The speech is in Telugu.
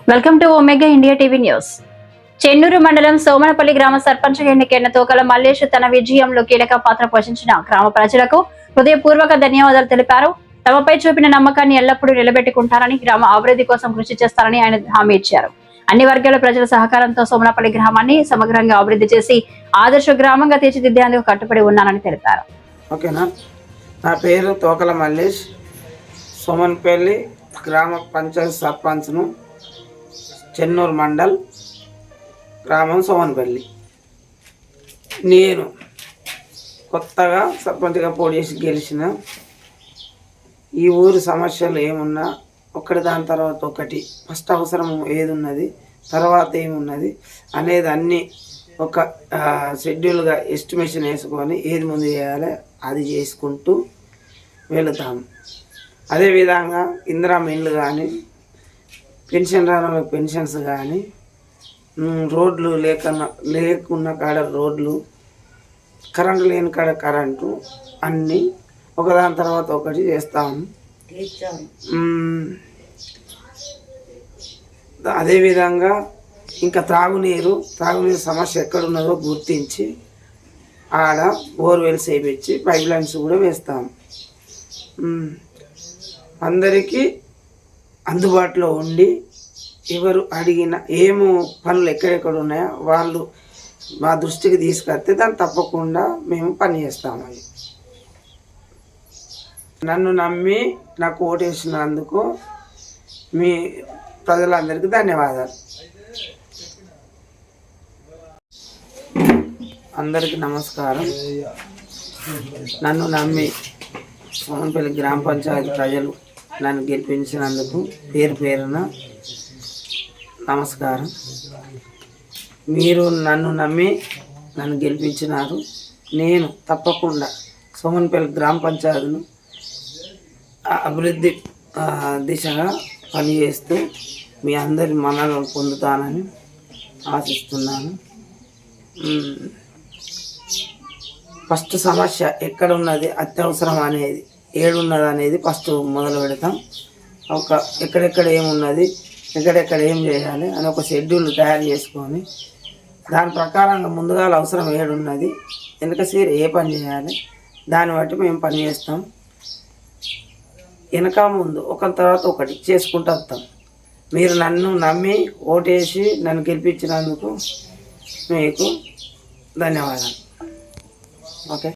Welcome to omega India TV news. Chennur మండలం సోమనపల్లి గ్రామ సర్పంచ్ ఎన్నికైన తోకల మల్లేష్ తన విజయంలో కీలక పాత్ర పోషించిన గ్రామ ప్రజలకు హృదయపూర్వక ధన్యవాదాలు తెలిపారు. తమపై చూపిన నమ్మకాన్ని ఎల్లప్పుడూ నిలబెట్టుకుంటారని, గ్రామ అభివృద్ధి కోసం కృషి చేస్తారని ఆయన హామీ ఇచ్చారు. అన్ని వర్గాల ప్రజల సహకారంతో సోమనపల్లి గ్రామాన్ని సమగ్రంగా అభివృద్ధి చేసి ఆదర్శ గ్రామంగా తీర్చిదిద్దేందుకు కట్టుబడి ఉన్నానని తెలిపారు. ఓకేనా, నా పేరు తోకల మల్లేష్, సోమనపల్లి గ్రామ పంచాయతీ సర్పంచ్ను, చెన్నూరు మండల్, గ్రామం సోమనపల్లి. నేను కొత్తగా సర్పంచ్గా పోటీ చేసి గెలిచిన. ఈ ఊరు సమస్యలు ఏమున్నా ఒకటి దాని తర్వాత ఒకటి, ఫస్ట్ అవసరం ఏది ఉన్నది, తర్వాత ఏమున్నది అనేది అన్నీ ఒక షెడ్యూల్గా ఎస్టిమేషన్ వేసుకొని ఏది ముందు చేయాలి అది చేసుకుంటూ వెళుతాము. అదేవిధంగా ఇందిరమ్మ ఇళ్ళు కానీ, పెన్షన్ రాని పెన్షన్స్ కానీ, రోడ్లు లేకున్న కాడ రోడ్లు, కరెంటు లేని కాడ కరెంటు, అన్నీ ఒకదాని తర్వాత ఒకటి చేస్తాము. అదేవిధంగా ఇంకా త్రాగునీరు సమస్య ఎక్కడున్నదో గుర్తించి ఆడ బోర్వెల్స్ వేయించి పైప్ లైన్స్ కూడా వేస్తాము. అందరికీ అందుబాటులో ఉండి ఎవరు అడిగిన ఏమో పనులు ఎక్కడెక్కడ ఉన్నాయో వాళ్ళు మా దృష్టికి తీసుకొస్తే దాన్ని తప్పకుండా మేము పని చేస్తాము. నన్ను నమ్మి నాకు ఓటేసినందుకు మీ ప్రజలందరికీ ధన్యవాదాలు. అందరికీ నమస్కారం. నన్ను నమ్మి సోమనపల్లి గ్రామ పంచాయతీ ప్రజలు నన్ను గెలిపించినందుకు పేరు పేరున నమస్కారం. మీరు నన్ను నమ్మి నన్ను గెలిపించినారు. నేను తప్పకుండా సోమనపల్లి గ్రామ పంచాయతీను అభివృద్ధి దిశగా పనిచేస్తూ మీ అందరి మన్ననలు పొందుతానని ఆశిస్తున్నాను. ఫస్ట్ సమస్య ఎక్కడ ఉన్నది, అత్యవసరం అనేది ఏడున్నది అనేది ఫస్ట్ మొదలు పెడతాం. ఎక్కడెక్కడ ఏమున్నది, ఎక్కడెక్కడ ఏం చేయాలి అని ఒక షెడ్యూల్ తయారు చేసుకొని దాని ప్రకారంగా ముందుగా అవసరం ఏడున్నది, వెనక సీరు ఏ పని చేయాలి దాన్ని బట్టి మేము పని చేస్తాం. వెనక ముందు ఒకరి తర్వాత ఒకటి చేసుకుంటూ వస్తాం. మీరు నన్ను నమ్మి ఓటేసి నన్ను గెలిపించినందుకు మీకు ధన్యవాదాలు. ఓకే.